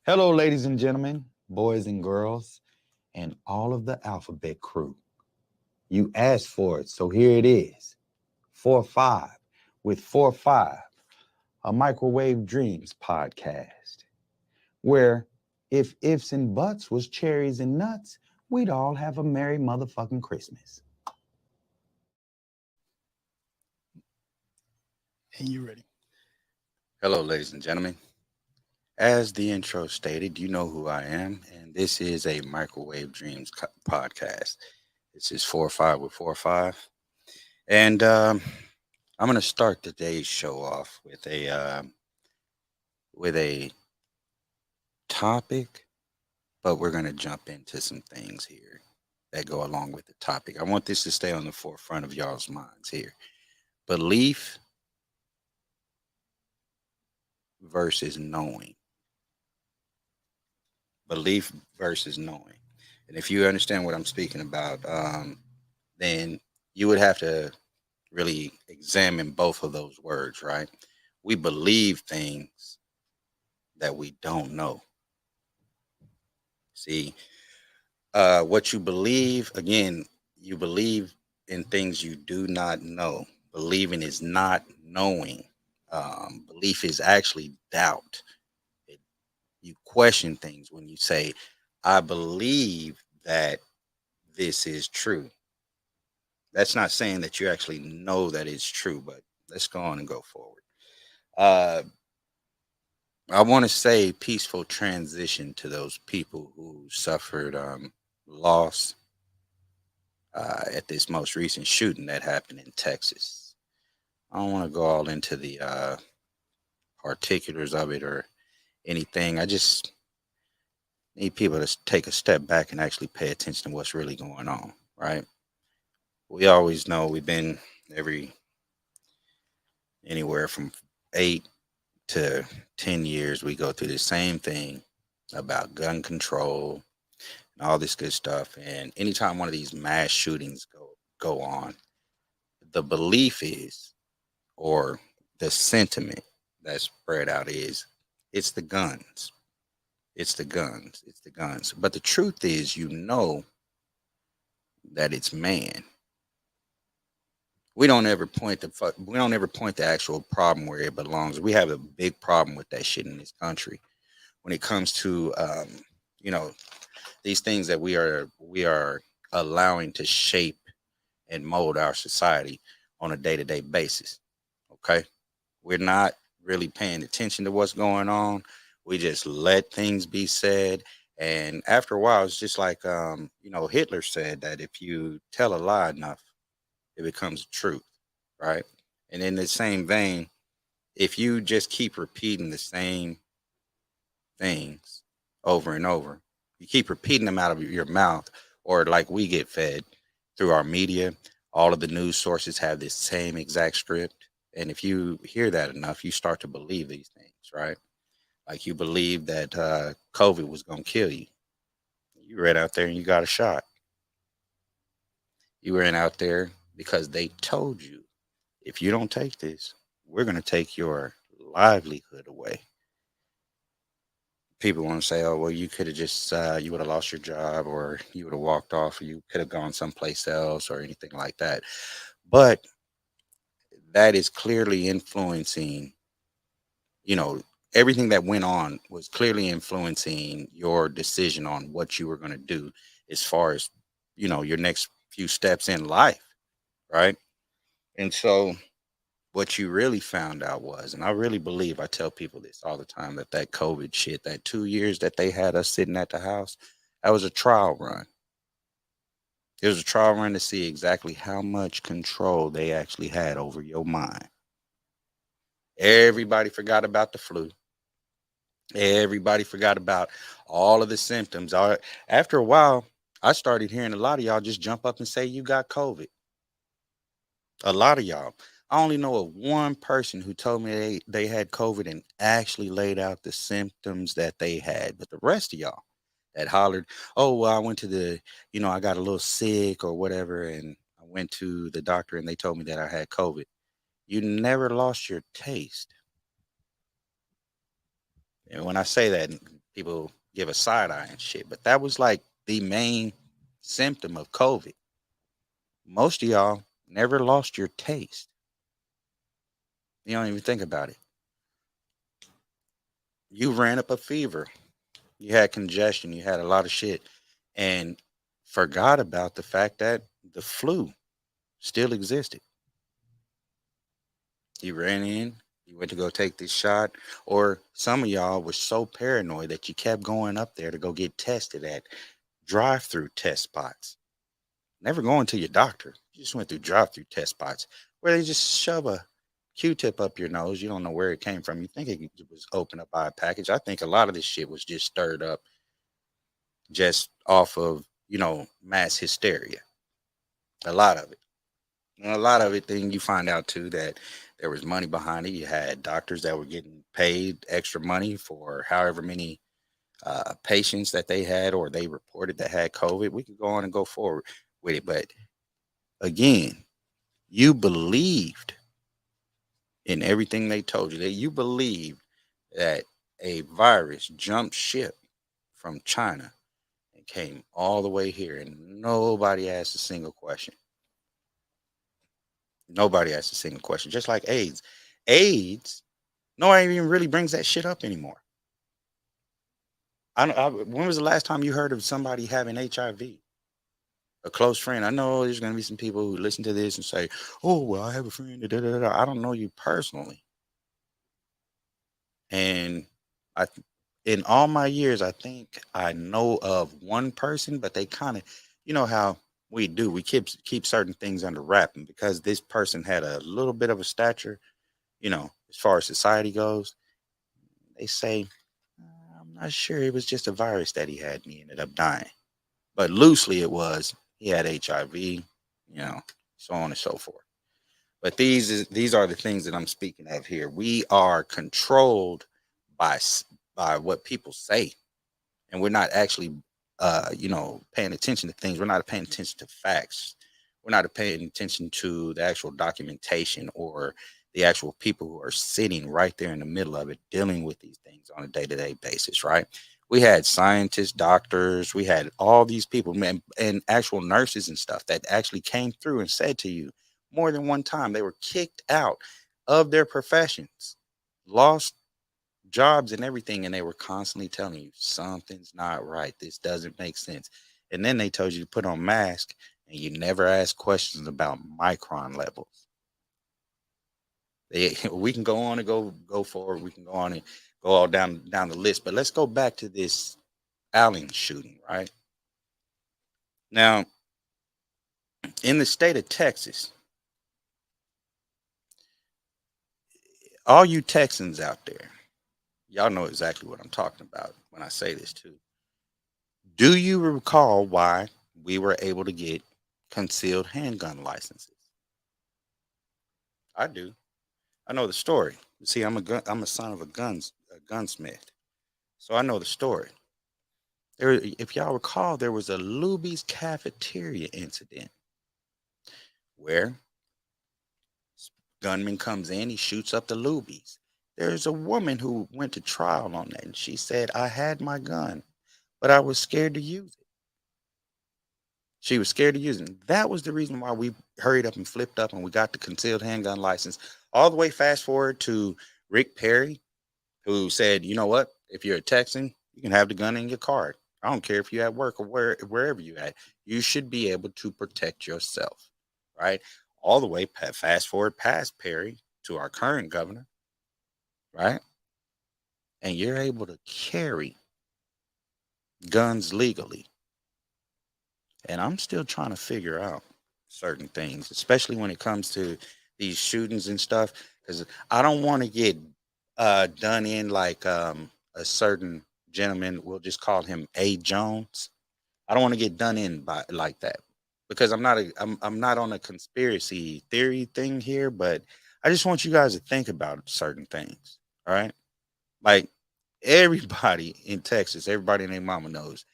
Hello, ladies and gentlemen, boys and girls, and all of the alphabet crew. You asked for it, so here it is. 4-5 with 4-5, a Microwave Dreams podcast, where if ifs and buts was cherries and nuts, we'd all have a merry motherfucking Christmas. And you ready? Hello, ladies and gentlemen. As the intro stated, you know who I am, and this is a Microwave Dreams podcast. This is 4-5 with 4-5, and I'm going to start today's show off with a topic, but we're going to jump into some things here that go along with the topic. I want this to stay on the forefront of y'all's minds here. Belief versus knowing. Belief versus knowing. And if you understand what I'm speaking about, then you would have to really examine both of those words, right? We believe things that we don't know. See, what you believe, again, you believe in things you do not know. Believing is not knowing. Belief is actually doubt. It, you question things when you say, I believe that this is true. That's not saying that you actually know that it's true, but let's go on and go forward. Uh, I want to say peaceful transition to those people who suffered loss at this most recent shooting that happened in Texas. I don't want to go all into the particulars of it or anything. I just need people to take a step back and actually pay attention to what's really going on, right? We always know we've been every anywhere from 8 to 10 years, we go through the same thing about gun control and all this good stuff. And anytime one of these mass shootings go on, the belief is, or the sentiment that's spread out is, it's the guns. It's the guns. It's the guns. But the truth is, that it's man. We don't ever point the actual problem where it belongs. We have a big problem with that shit in this country when it comes to you know these things that we are allowing to shape and mold our society on a day-to-day basis. Okay, we're not really paying attention to what's going on. We just let things be said, and after a while it's just like Hitler said that if you tell a lie enough, it becomes truth, right? And in the same vein, if you just keep repeating the same things over and over, you keep repeating them out of your mouth, or like we get fed through our media, all of the news sources have this same exact script. And if you hear that enough, you start to believe these things, right? Like you believe that COVID was going to kill you. You ran out there and you got a shot. You ran out there because they told you, if you don't take this, we're going to take your livelihood away. People want to say, oh, well, you could have just, you would have lost your job, or you would have walked off, or you could have gone someplace else, or anything like that. But that is clearly influencing, you know, everything that went on was clearly influencing your decision on what you were going to do as far as, your next few steps in life, right? And so what you really found out was, and I really believe, I tell people this all the time, that COVID shit, that 2 years that they had us sitting at the house, that was a trial run. It was a trial run to see exactly how much control they actually had over your mind. Everybody forgot about the flu. Everybody forgot about all of the symptoms. After a while, I started hearing a lot of y'all just jump up and say you got COVID. A lot of y'all. I only know of one person who told me they had COVID and actually laid out the symptoms that they had. But the rest of y'all that hollered, oh, well, I went to I got a little sick or whatever, and I went to the doctor and they told me that I had COVID. You never lost your taste. And when I say that, People give a side eye and shit, but that was like the main symptom of COVID. Most of y'all never lost your taste. You don't even think about it. You ran up a fever, you had congestion, you had a lot of shit, and forgot about the fact that the flu still existed. You ran in, you went to go take this shot, or some of y'all were so paranoid that you kept going up there to go get tested at drive-through test spots. Never going to your doctor. You just went through drive-through test spots where they just shove a Q-tip up your nose. You don't know where it came from. You think it was opened up by a package. I think a lot of this shit was just stirred up just off of, mass hysteria. A lot of it. And a lot of it, then you find out too that there was money behind it. You had doctors that were getting paid extra money for however many patients that they had or they reported that had COVID. We could go on and go forward with it. But again, you believed in everything they told you. That you believed that a virus jumped ship from China and came all the way here, and nobody asked a single question. Nobody asked a single question. Just like AIDS. AIDS, nobody even really brings that shit up anymore. When was the last time you heard of somebody having HIV? A close friend. I know there's going to be some people who listen to this and say, "Oh, well, I have a friend." Da, da, da, da. I don't know you personally, and I, in all my years, I think I know of one person, but they kind of, you know how we do. We keep certain things under wrap, and because this person had a little bit of a stature, as far as society goes, they say, I'm not sure it was just a virus that he had and he ended up dying. But loosely it was he had HIV, so on and so forth. But these are the things that I'm speaking of here. We are controlled by by what people say, and we're not actually paying attention to things. We're not paying attention to facts. We're not paying attention to the actual documentation or the actual people who are sitting right there in the middle of it dealing with these things on a day-to-day basis, right? We had scientists, doctors, we had all these people, man, and actual nurses and stuff that actually came through and said to you more than one time they were kicked out of their professions, lost jobs and everything, and they were constantly telling you something's not right, this doesn't make sense. And then they told you to put on mask, and you never ask questions about micron levels. We can go on and go forward, we can go on and go all down the list, but let's go back to this Allen shooting. Right now, in the state of Texas, all you Texans out there, y'all know exactly what I'm talking about when I say this too. Do you recall why we were able to get concealed handgun licenses? I do. I know the story. You see, I'm a son of a gunsmith, so I know the story. If y'all recall, there was a Luby's cafeteria incident where gunman comes in, he shoots up the Luby's. There's a woman who went to trial on that, and she said, "I had my gun, but I was scared to use it." She was scared to use it. And that was the reason why we hurried up and flipped up and we got the concealed handgun license. All the way fast forward to Rick Perry, who said, "You know what? If you're a Texan, you can have the gun in your car. I don't care if you're at work or wherever you at. You should be able to protect yourself." Right? All the way fast forward past Perry to our current governor, right? And you're able to carry guns legally. And I'm still trying to figure out certain things, especially when it comes to these shootings and stuff, because I don't want to get done in like a certain gentleman. We'll just call him A. Jones. I don't want to get done in by like that because I'm not on a conspiracy theory thing here, but I just want you guys to think about certain things. All right, like everybody in Texas, everybody and their mama knows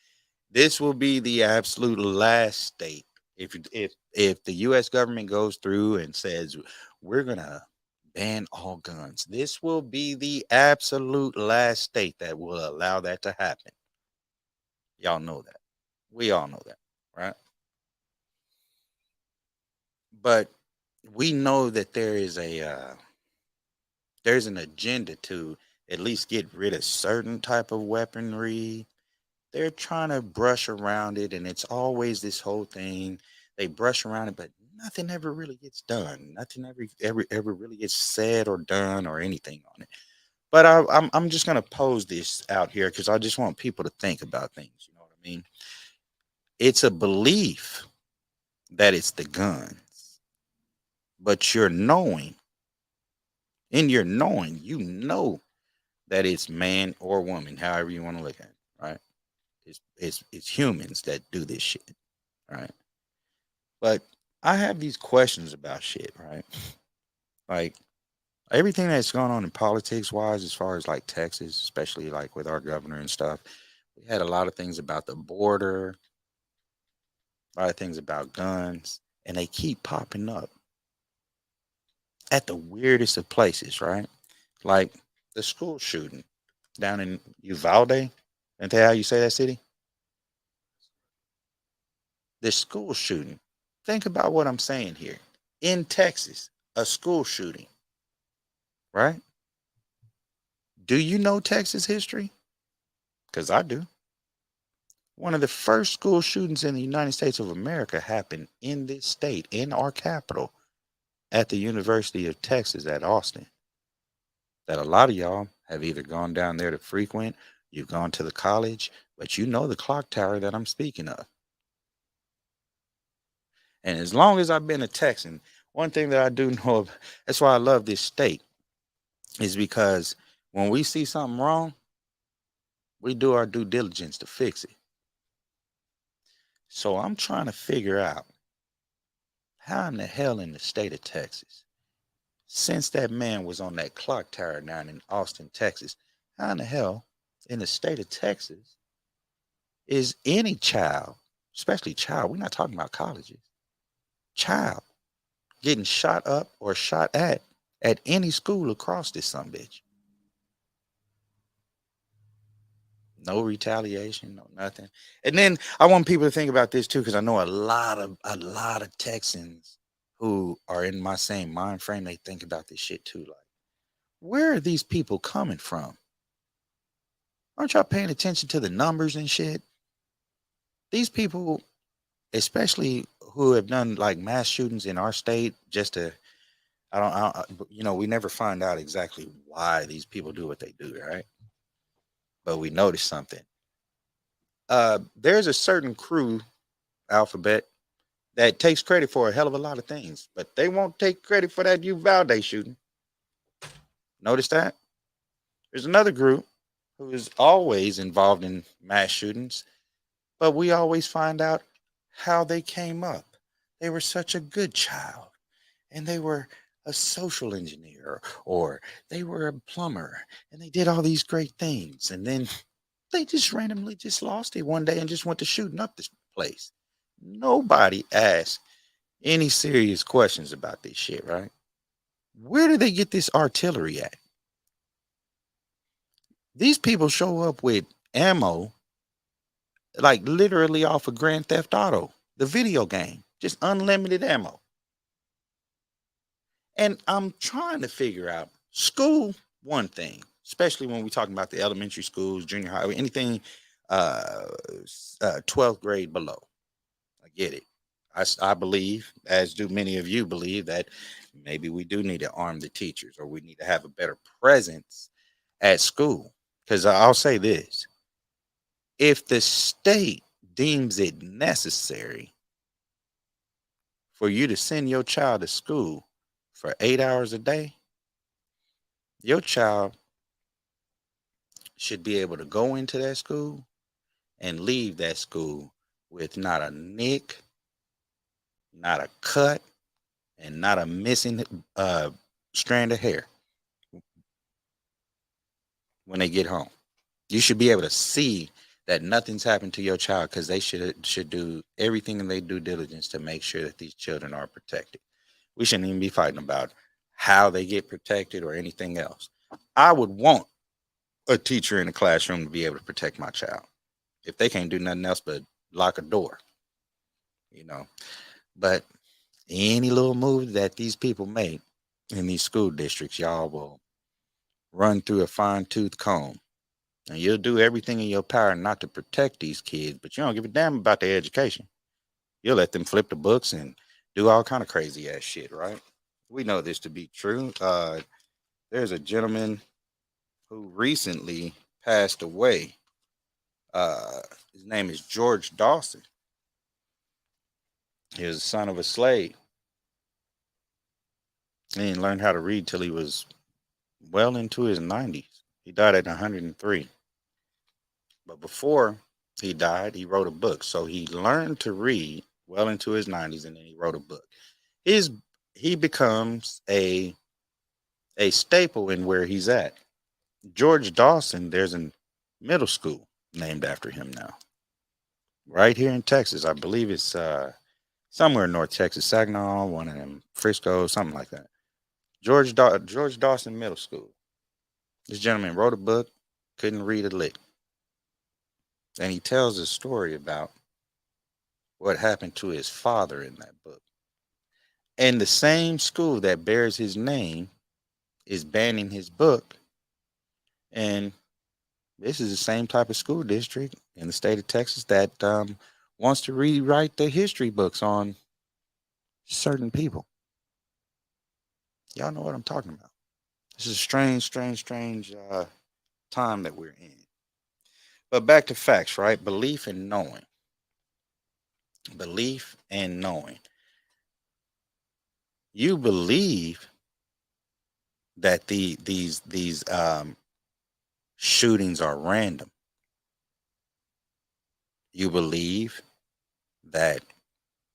this will be the absolute last state. If the U.S. government goes through and says we're gonna ban all guns. This will be the absolute last state that will allow that to happen. Y'all know that. We all know that, right? But we know that there's an agenda to at least get rid of certain type of weaponry. They're trying to brush around it, and it's always this whole thing. They brush around it, but nothing ever really gets done. Nothing ever really gets said or done or anything on it. But I'm just gonna pose this out here because I just want people to think about things. You know what I mean? It's a belief that it's the guns, but in your knowing, you know that it's man or woman, however you want to look at it, right? It's humans that do this shit, right? But I have these questions about shit, right? Like everything that's going on in politics wise, as far as like Texas, especially like with our governor and stuff, we had a lot of things about the border, a lot of things about guns, and they keep popping up at the weirdest of places, right? Like the school shooting down in Uvalde. Isn't that how you say that city? The school shooting. Think about what I'm saying here. In Texas, a school shooting, right? Do you know Texas history? Because I do. One of the first school shootings in the United States of America happened in this state, in our capital, at the University of Texas at Austin. That a lot of y'all have either gone down there to frequent, you've gone to the college, but you know the clock tower that I'm speaking of. And as long as I've been a Texan, one thing that I do know of, that's why I love this state, is because when we see something wrong, we do our due diligence to fix it. So I'm trying to figure out how in the hell in the state of Texas, since that man was on that clock tower down in Austin, Texas, how in the hell in the state of Texas is any child, especially child, we're not talking about colleges, child getting shot up or shot at any school across this some bitch? No retaliation, no nothing. And then I want people to think about this too, because I know a lot of Texans who are in my same mind frame. They think about this shit too. Like, where are these people coming from? Aren't y'all paying attention to the numbers and shit? These people, especially who have done like mass shootings in our state, just to we never find out exactly why these people do what they do, right? But we notice something. There's a certain crew, Alphabet, that takes credit for a hell of a lot of things, but they won't take credit for that Uvalde shooting. Notice that? There's another group who is always involved in mass shootings, but we always find out how they came up. They were such a good child, and they were a social engineer, or they were a plumber, and they did all these great things, and then they just randomly just lost it one day and just went to shooting up this place. Nobody asked any serious questions about this shit, right? Where do they get this artillery at? These people show up with ammo, like literally off of Grand Theft Auto, the video game, just unlimited ammo. And I'm trying to figure out school, one thing, especially when we're talking about the elementary schools, junior high, anything 12th grade below. I get it. I believe, as do many of you believe, that maybe we do need to arm the teachers, or we need to have a better presence at school. Because I'll say this: if the state deems it necessary for you to send your child to school for 8 hours a day, your child should be able to go into that school and leave that school with not a nick, not a cut, and not a missing strand of hair when they get home. You should be able to see that nothing's happened to your child, because they should do everything in their due diligence to make sure that these children are protected. We shouldn't even be fighting about how they get protected or anything else. I would want a teacher in the classroom to be able to protect my child if they can't do nothing else but lock a door, you know. But any little move that these people make in these school districts, y'all will run through a fine tooth comb. And you'll do everything in your power not to protect these kids, but you don't give a damn about their education. You'll let them flip the books and do all kind of crazy ass shit, right? We know this to be true. There's a gentleman who recently passed away. Uh, his name is George Dawson. He was the son of a slave. He didn't learn how to read till he was well into his 90s. He died at 103. But before he died, he wrote a book. So he learned to read well into his 90s, and then he wrote a book. His he becomes a staple in where he's at. George Dawson, there's a middle school named after him now, right here in Texas. I believe it's somewhere in North Texas, Saginaw, one of them, Frisco, something like that. George Dawson Middle School. This gentleman wrote a book, couldn't read a lick, and he tells a story about what happened to his father in that book. And the same school that bears his name is banning his book, and this is the same type of school district in the state of Texas that wants to rewrite the history books on certain people. Y'all know what I'm talking about. This is a strange time that we're in. But back to facts, right? Belief and knowing. Belief and knowing. You believe that these shootings are random. You believe that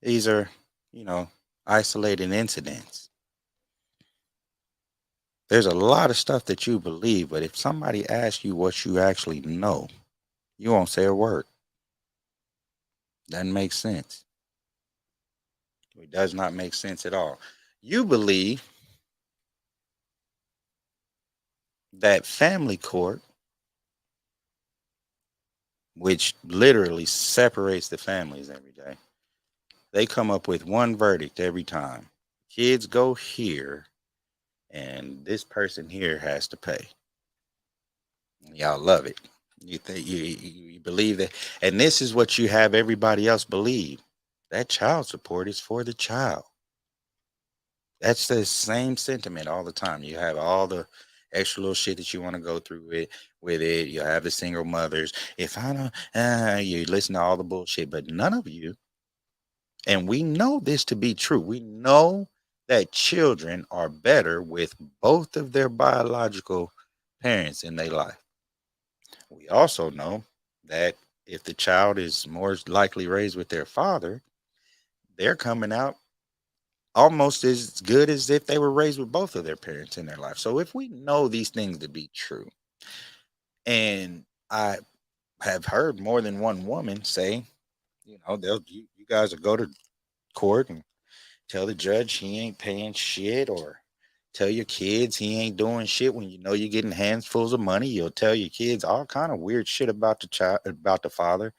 these are, isolated incidents. There's a lot of stuff that you believe, but if somebody asks you what you actually know, you won't say a word. Doesn't make sense. It does not make sense at all. You believe that family court, which literally separates the families every day, they come up with one verdict every time. Kids go here, and this person here has to pay. Y'all love it. You think you believe that, and this is what you have everybody else believe. That child support is for the child. That's the same sentiment all the time. You have all the extra little shit that you want to go through with it. You have the single mothers. If I don't, you listen to all the bullshit, but none of you, and we know this to be true. We know that children are better with both of their biological parents in their life. We also know that if the child is more likely raised with their father, they're coming out almost as good as if they were raised with both of their parents in their life. So if we know these things to be true, and I have heard more than one woman say, you guys will go to court and tell the judge he ain't paying shit, or tell your kids he ain't doing shit when you know you're getting handfuls of money. You'll tell your kids all kind of weird shit about the child, about the father,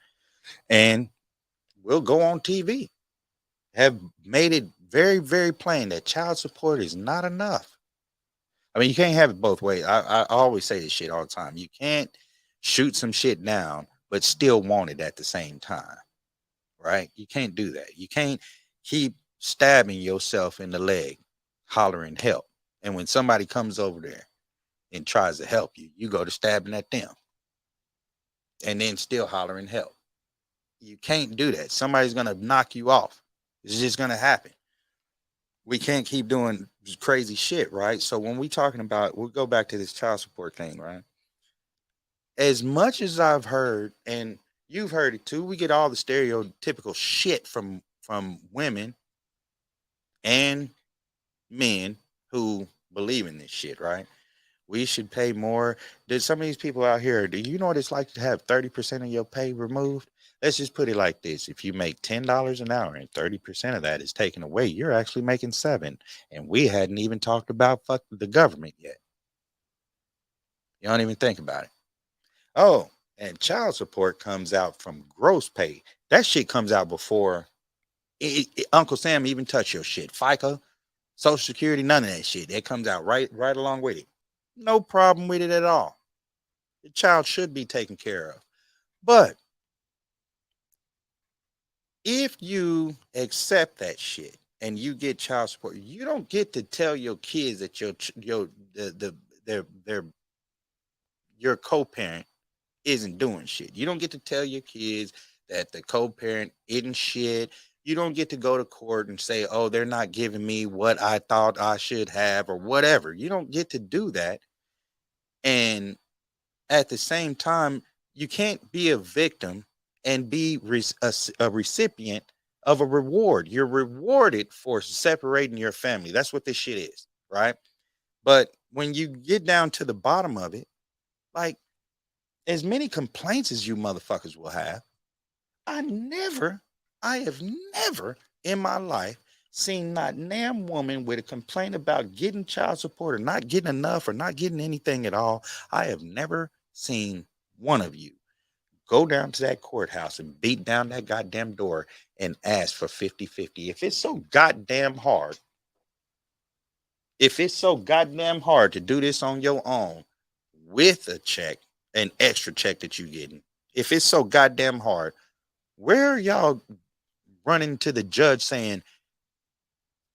and we'll go on TV, have made it very, very plain that child support is not enough. I mean, you can't have it both ways. I always say this shit all the time. You can't shoot some shit down, but still want it at the same time, right? You can't do that. You can't keep stabbing yourself in the leg, hollering help. And when somebody comes over there and tries to help you, you go to stabbing at them and then still hollering help. You can't do that. Somebody's going to knock you off. It's just going to happen. We can't keep doing crazy shit, right? So when we talking about, we'll go back to this child support thing, right? As much as I've heard, and you've heard it too, we get all the stereotypical shit from women and men who believe in this shit, right? We should pay more. There's some of these people out here, do you know what it's like to have 30% of your pay removed? let's just put it like this. If you make $10 an hour and 30% of that is taken away, you're actually making 7. And we hadn't even talked about fuck the government yet. You don't even think about it. Oh, and child support comes out from gross pay. That shit comes out before Uncle Sam even touch your shit. FICA, Social Security, none of that shit. It comes out right along with it. No problem with it at all. The child should be taken care of. But if you accept that shit and you get child support, you don't get to tell your kids that your co-parent isn't doing shit. You don't get to tell your kids that the co-parent isn't shit. You don't get to go to court and say, oh, they're not giving me what I thought I should have or whatever. You don't get to do that. And at the same time, you can't be a victim and be a recipient of a reward. You're rewarded for separating your family. That's what this shit is, right? But when you get down to the bottom of it, like, as many complaints as you motherfuckers will have, I have never in my life seen not damn woman with a complaint about getting child support or not getting enough or not getting anything at all. I have never seen one of you go down to that courthouse and beat down that goddamn door and ask for 50-50. If it's so goddamn hard, to do this on your own with a check, an extra check that you're getting, if it's so goddamn hard, where are y'all running to the judge saying,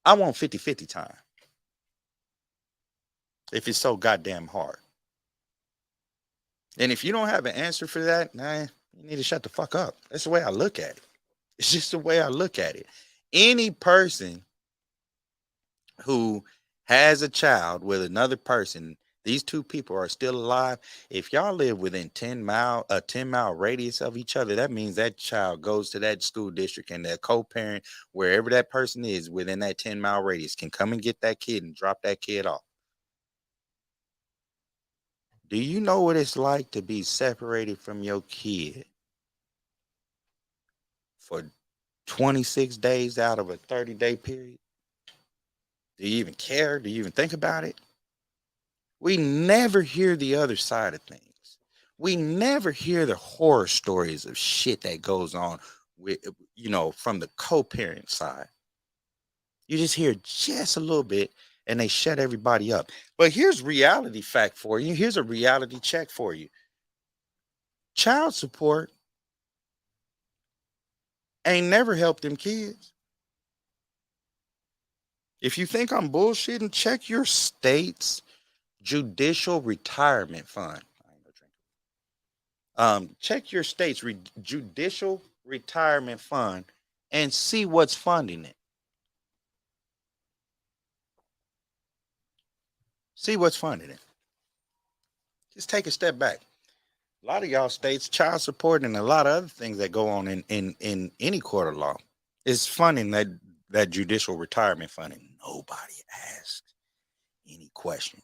I want 50-50 time? If it's so goddamn hard. And if you don't have an answer for that, you need to shut the fuck up. That's the way I look at it. It's just the way I look at it. Any person who has a child with another person, these two people are still alive. If y'all live within a 10-mile radius of each other, that means that child goes to that school district and that co-parent, wherever that person is within that 10-mile radius, can come and get that kid and drop that kid off. Do you know what it's like to be separated from your kid for 26 days out of a 30-day period? Do you even care? Do you even think about it? We never hear the other side of things. We never hear the horror stories of shit that goes on with, from the co-parent side. You just hear just a little bit and they shut everybody up. But here's reality fact for you. Here's a reality check for you. Child support ain't never helped them kids. If you think I'm bullshitting, check your state's judicial retirement fund. Check your state's judicial retirement fund and see what's funding it. See what's funding it. Just take a step back. A lot of y'all states, child support and a lot of other things that go on in any court of law is funding that judicial retirement funding. Nobody asked any questions.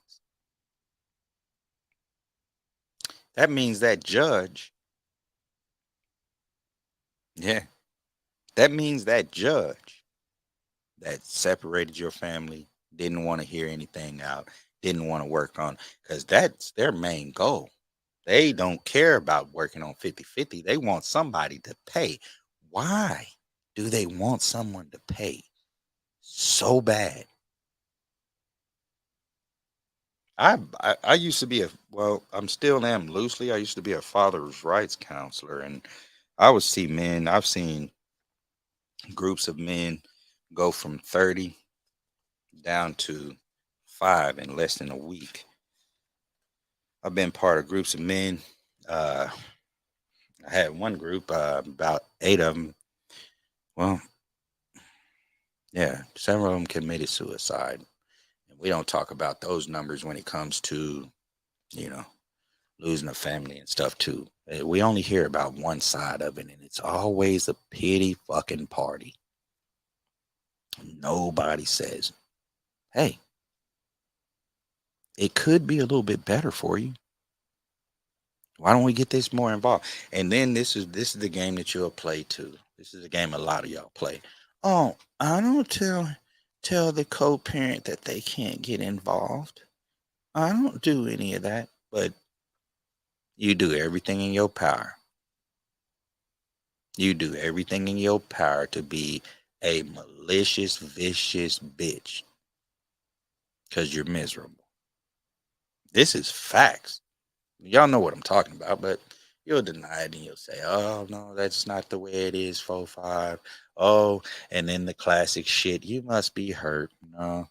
That means that judge, that separated your family, didn't want to hear anything out, didn't want to work on, because that's their main goal. They don't care about working on 50-50. They want somebody to pay. Why do they want someone to pay so bad? I used to be I'm still am loosely. I used to be a father's rights counselor, and I've seen groups of men go from 30 down to 5 in less than a week. I've been part of groups of men. I had one group, about 8 of them. Well, yeah, several of them committed suicide. And we don't talk about those numbers when it comes to, losing a family and stuff too. We only hear about one side of it, and it's always a pity fucking party. Nobody says, hey, it could be a little bit better for you. Why don't we get this more involved? And then this is the game that you'll play too. This is a game a lot of y'all play. Oh, I don't tell the co-parent that they can't get involved. I don't do any of that, but you do everything in your power. You do everything in your power to be a malicious, vicious bitch because you're miserable. This is facts. Y'all know what I'm talking about, but you'll deny it and you'll say, "Oh no, that's not the way it is." 4-5. Oh, and then the classic shit. You must be hurt. No,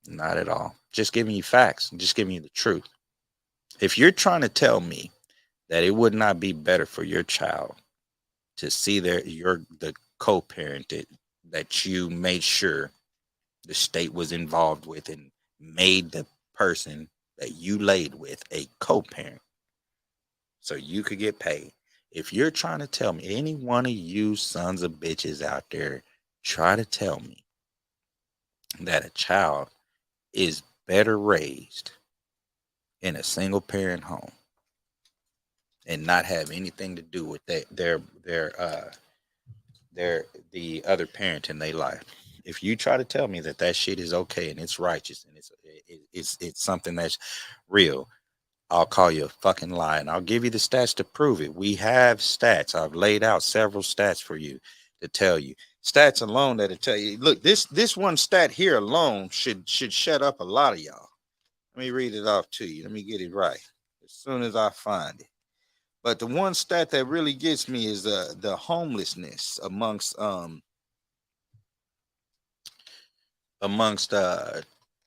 not at all. Just giving you facts. Just giving you the truth. If you're trying to tell me that it would not be better for your child to see the co-parent that you made sure the state was involved with and made the person that you laid with a co-parent so you could get paid. If you're trying to tell me, any one of you sons of bitches out there try to tell me that a child is better raised in a single parent home and not have anything to do with the other parent in their life. If you try to tell me that that shit is okay and it's righteous and it's something that's real, I'll call you a fucking lie, and I'll give you the stats to prove it. We have stats. I've laid out several stats for you to tell you. Stats alone that'll tell you. Look, this one stat here alone should shut up a lot of y'all. Let me read it off to you. Let me get it right as soon as I find it. But the one stat that really gets me is the homelessness amongst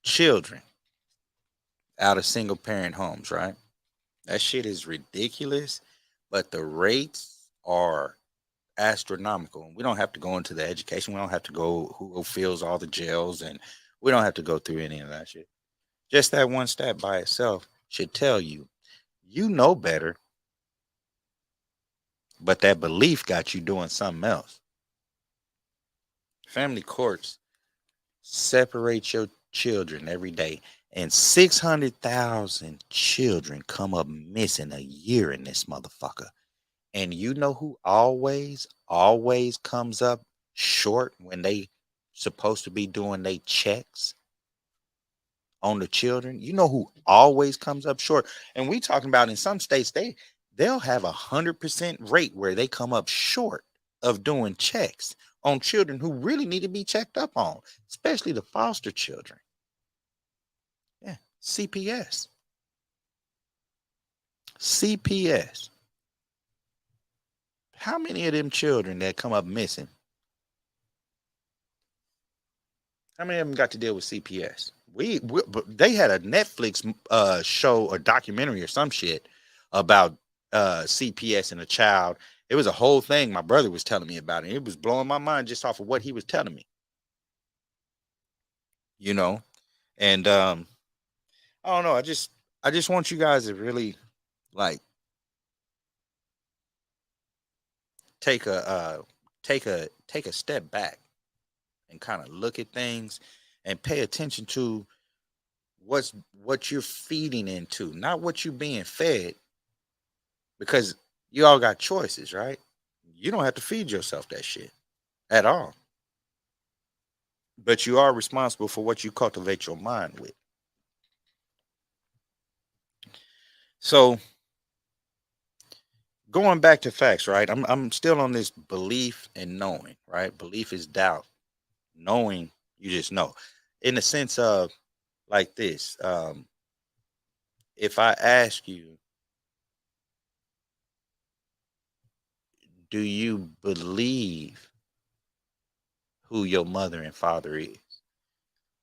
children out of single parent homes, right? That shit is ridiculous, but the rates are astronomical. We don't have to go into the education. We don't have to go who fills all the jails, and we don't have to go through any of that shit. Just that one stat by itself should tell you, you know better, but that belief got you doing something else. Family courts separate your children every day, and 600,000 children come up missing a year in this motherfucker. And you know who always comes up short when they supposed to be doing their checks on the children? You know who always comes up short? And we talking about in some states, they'll have 100% rate where they come up short of doing checks on children who really need to be checked up on, especially the foster children. Yeah, CPS. CPS. How many of them children that come up missing? How many of them got to deal with CPS? They had a Netflix show or documentary or some shit about CPS and a child. It was a whole thing. My brother was telling me about it. It was blowing my mind just off of what he was telling me. You know, and I don't know. I just want you guys to really like take a step back and kind of look at things and pay attention to what you're feeding into, not what you're being fed, because you all got choices, right? You don't have to feed yourself that shit at all, but you are responsible for what you cultivate your mind with. So going back to facts, right? I'm still on this belief and knowing, right? Belief is doubt. Knowing, you just know. In the sense of like this, if I ask you, do you believe who your mother and father is?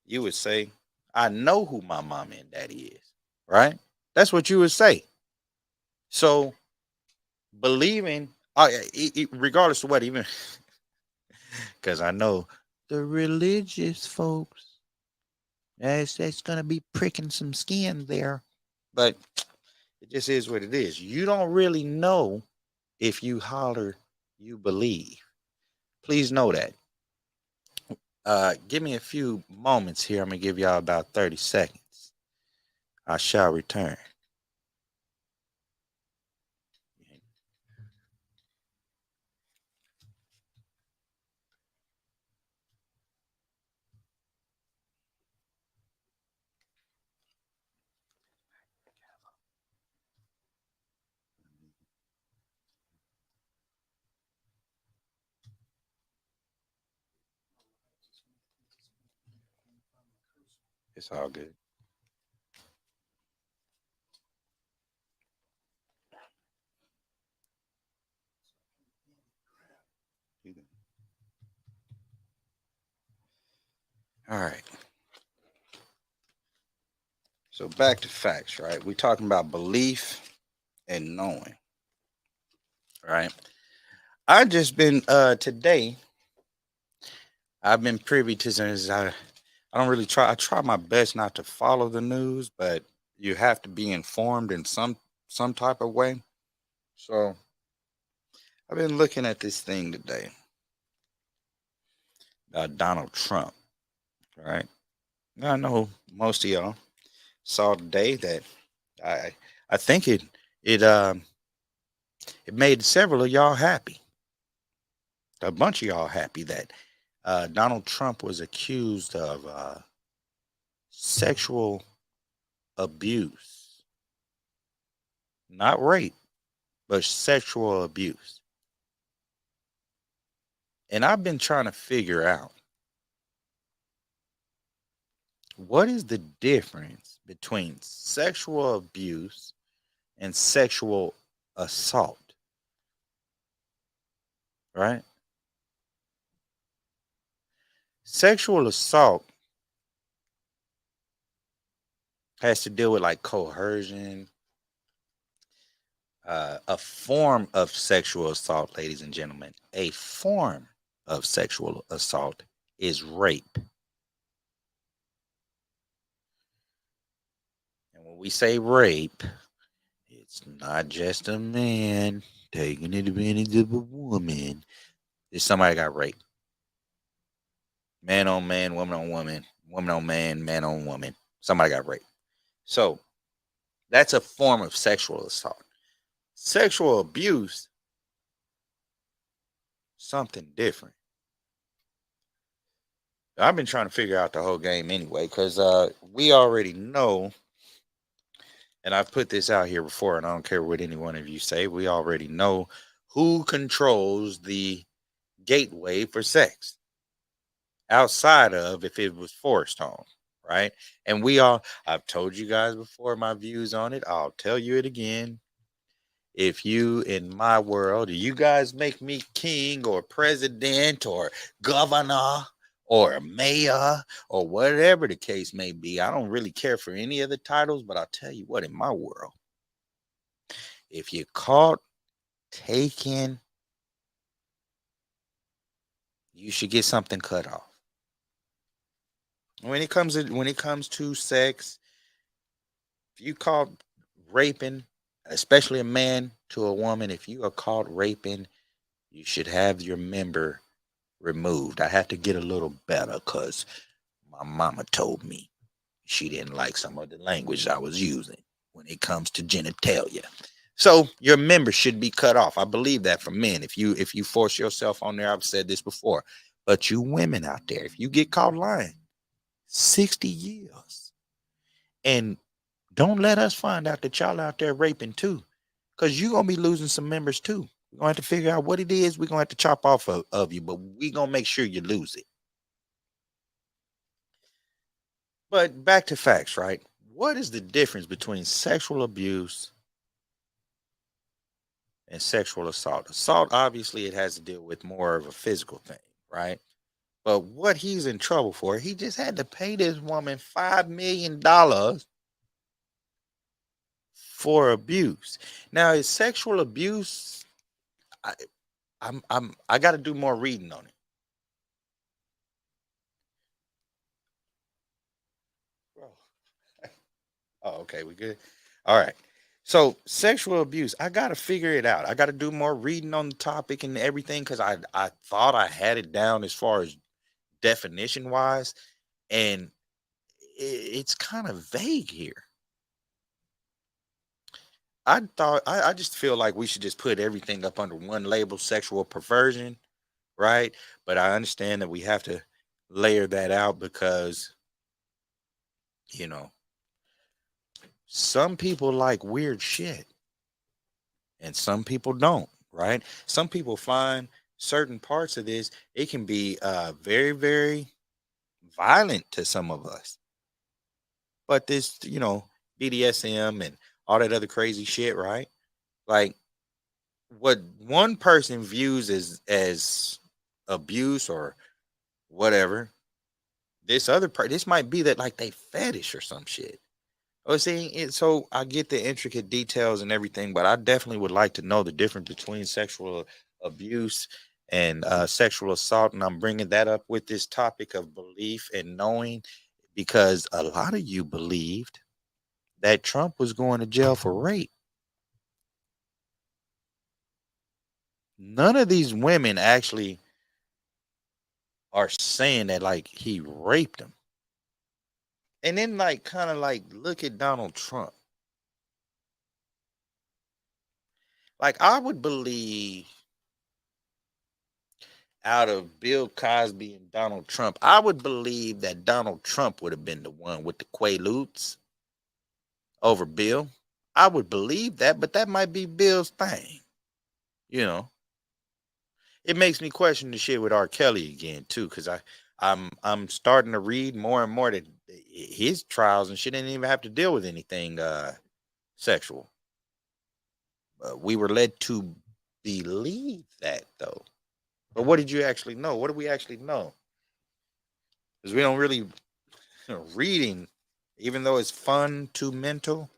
You would say, I know who my mom and daddy is, right? That's what you would say. So believing, regardless of what, even because I know the religious folks, that's gonna be pricking some skin there, but it just is what it is. You don't really know if you holler, you believe. Please know that. Give me a few moments here. I'm gonna give y'all about 30 seconds. I shall return. It's all good. All right. So back to facts, right? We're talking about belief and knowing, right? I just been today. I've been privy to since I don't really try. I try my best not to follow the news, but you have to be informed in some type of way. So I've been looking at this thing today about Donald Trump, right? Now, I know most of y'all saw today that I I think it made several of y'all happy. A bunch of y'all happy that Donald Trump was accused of sexual abuse, not rape, but sexual abuse. And I've been trying to figure out what is the difference between sexual abuse and sexual assault, right? Sexual assault has to deal with like coercion, a form of sexual assault, ladies and gentlemen. A form of sexual assault is rape. And when we say rape, it's not just a man taking advantage of a woman. It's somebody got raped. Man on man, woman on woman, woman on man on woman. Somebody got raped. So that's a form of sexual assault. Sexual abuse, something different. I've been trying to figure out the whole game anyway, because we already know, and I've put this out here before, and I don't care what any one of you say, we already know who controls the gateway for sex outside of if it was forced on, right? And I've told you guys before my views on it. I'll tell you it again. If you in my world, you guys make me king or president or governor or mayor or whatever the case may be. I don't really care for any of the titles, but I'll tell you what, in my world, if you're caught taking, you should get something cut off. When it comes to sex, if you caught raping, especially a man to a woman, if you are caught raping, you should have your member removed. I had to get a little better because my mama told me she didn't like some of the language I was using when it comes to genitalia. So your member should be cut off. I believe that for men. If you force yourself on there, I've said this before. But you women out there, if you get caught lying, 60 years. And don't let us find out that y'all out there raping too. Because you're gonna be losing some members too. We're gonna have to figure out what it is. We're gonna have to chop off of you, but we're gonna make sure you lose it. But back to facts, right? What is the difference between sexual abuse and sexual assault? Assault, obviously, it has to deal with more of a physical thing, right? But what he's in trouble for, he just had to pay this woman $5 million for abuse. Now, is sexual abuse? I got to do more reading on it. Bro. Oh, okay, we good. All right. So sexual abuse, I gotta figure it out. I gotta do more reading on the topic and everything because I thought I had it down as far as definition wise, and it's kind of vague here. I just feel like we should just put everything up under one label, sexual perversion, right? But I understand that we have to layer that out because you know some people like weird shit and some people don't, right? Some people find certain parts of this, it can be very, very violent to some of us. but this, BDSM and all that other crazy shit, right? Like what one person views as abuse or whatever, this other part, this might be that like they fetish or some shit. Oh, see, so I get the intricate details and everything, but I definitely would like to know the difference between sexual abuse and sexual assault. And I'm bringing that up with this topic of belief and knowing, because a lot of you believed that Trump was going to jail for rape. None of these women actually are saying that like he raped them. And then like kind of like look at Donald Trump. Like I would believe out of Bill Cosby and Donald Trump, I would believe that Donald Trump would have been the one with the Quaaludes over Bill. I would believe that, but that might be Bill's thing. You know, it makes me question the shit with R. Kelly again too, because I'm starting to read more and more that his trials and shit didn't even have to deal with anything sexual. We were led to believe that though. But what did you actually know? What do we actually know? Because we don't really reading, even though it's fundamental,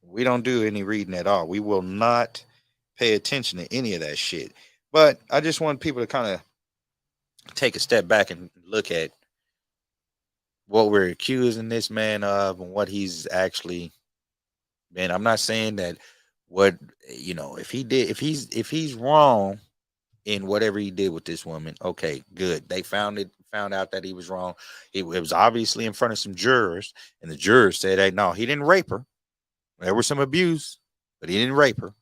we don't do any reading at all. We will not pay attention to any of that shit. But I just want people to kind of take a step back and look at what we're accusing this man of and what he's actually been. I'm not saying that what if he's wrong in whatever he did with this woman, okay, good. They found out that he was wrong. It was obviously in front of some jurors, and the jurors said, hey, no, he didn't rape her. There was some abuse, but he didn't rape her.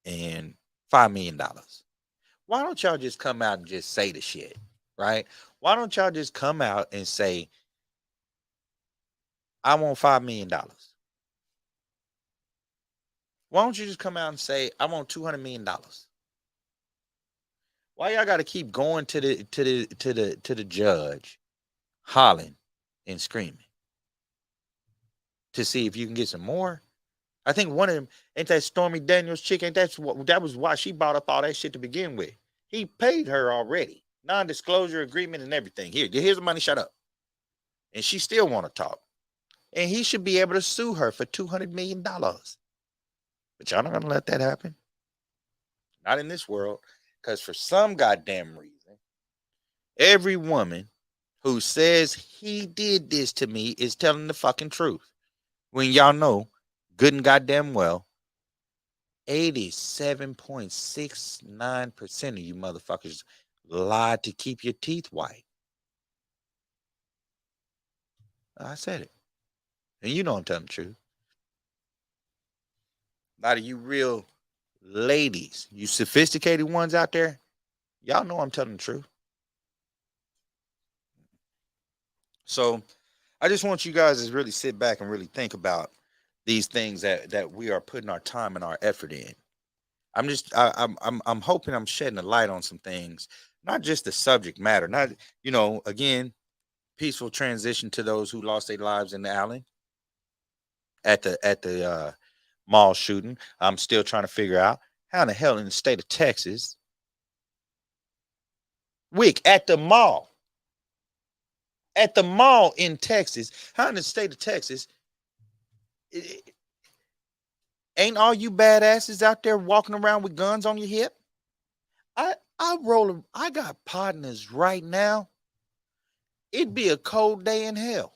And $5 million. Why don't y'all just come out and just say the shit, right? Why don't y'all just come out and say, I want $5 million? Why don't you just come out and say, I want $200 million? Why y'all got to keep going to the judge, hollering and screaming to see if you can get some more? I think one of them, ain't that Stormy Daniels chick? That was why she bought up all that shit to begin with. He paid her already, non-disclosure agreement and everything. Here's the money. Shut up. And she still want to talk. And he should be able to sue her for $200 million. But y'all not gonna let that happen. Not in this world, because for some goddamn reason, every woman who says he did this to me is telling the fucking truth. When y'all know good and goddamn well 87.69% of you motherfuckers lied to keep your teeth white. I said it. And you know I'm telling the truth. A lot of you real ladies, you sophisticated ones out there, y'all know I'm telling the truth. So I just want you guys to really sit back and really think about these things that we are putting our time and our effort in. I'm hoping I'm shedding a light on some things, not just the subject matter, not, again, peaceful transition to those who lost their lives in the alley at the mall shooting. I'm still trying to figure out how in the hell in the state of Texas, Wick, at the mall in Texas, how in the state of Texas, ain't all you badasses out there walking around with guns on your hip? I got partners right now. It'd be a cold day in hell.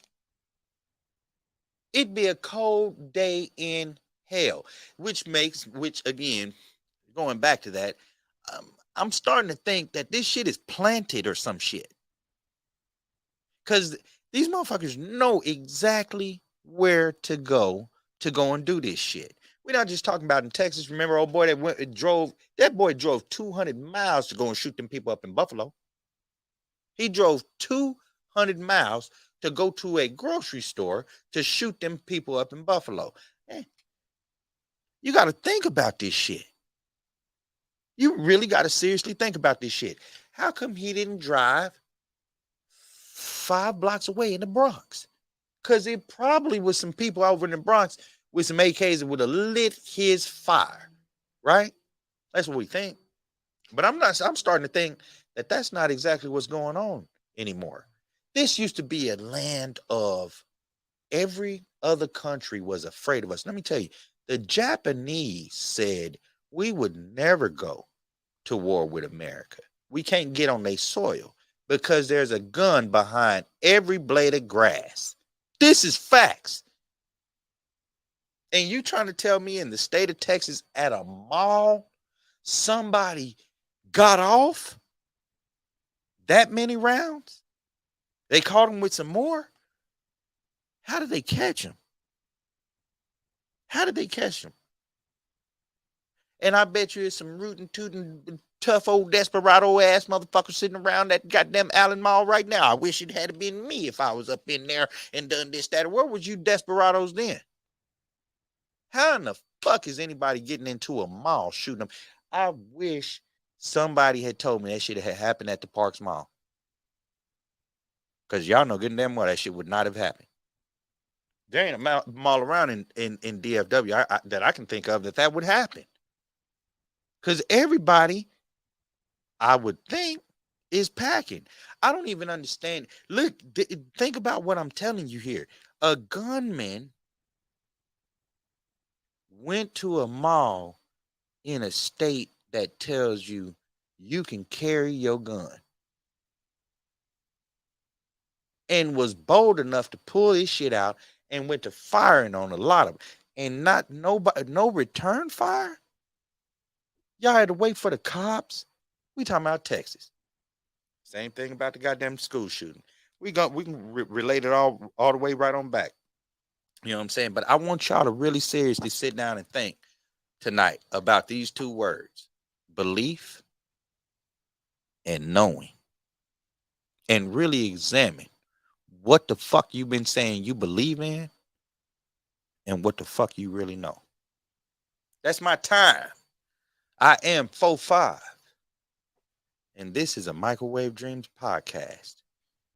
It'd be a cold day in hell, which again, going back to that, I'm starting to think that this shit is planted or some shit. Because these motherfuckers know exactly where to go and do this shit. We're not just talking about in Texas. Remember, old boy that drove 200 miles to go and shoot them people up in Buffalo. He drove 200 miles to go to a grocery store to shoot them people up in Buffalo. You got to think about this shit. You really got to seriously think about this shit. How come he didn't drive 5 blocks away in the Bronx. Because it probably was some people over in the Bronx with some AKs that would have lit his fire, right? That's what we think. But I'm starting to think that that's not exactly what's going on anymore. This used to be a land of every other country was afraid of us. Let me tell you, the Japanese said we would never go to war with America. We can't get on their soil because there's a gun behind every blade of grass. This is facts. And you trying to tell me in the state of Texas at a mall, somebody got off that many rounds? They caught him with some more? How did they catch him? How did they catch him? And I bet you it's some rootin' tootin' tough old desperado ass motherfucker sitting around that goddamn Allen Mall right now. I wish it had been me if I was up in there and done this, that. Where was you desperados then? How in the fuck is anybody getting into a mall shooting them? I wish somebody had told me that shit had happened at the Parks Mall. Because y'all know good and damn well that shit would not have happened. There ain't a mall around in DFW that I can think of that would happen. Because everybody, I would think, is packing. I don't even understand. Look, think about what I'm telling you here. A gunman went to a mall in a state that tells you you can carry your gun and was bold enough to pull his shit out and went to firing on a lot of them. And no return fire. Y'all had to wait for the cops. We talking about Texas. Same thing about the goddamn school shooting. We can relate it all the way right on back. You know what I'm saying? But I want y'all to really seriously sit down and think tonight about these two words: belief and knowing. And really examine what the fuck you've been saying you believe in and what the fuck you really know. That's my time. I am Four5. And this is a Microwave Dreams podcast.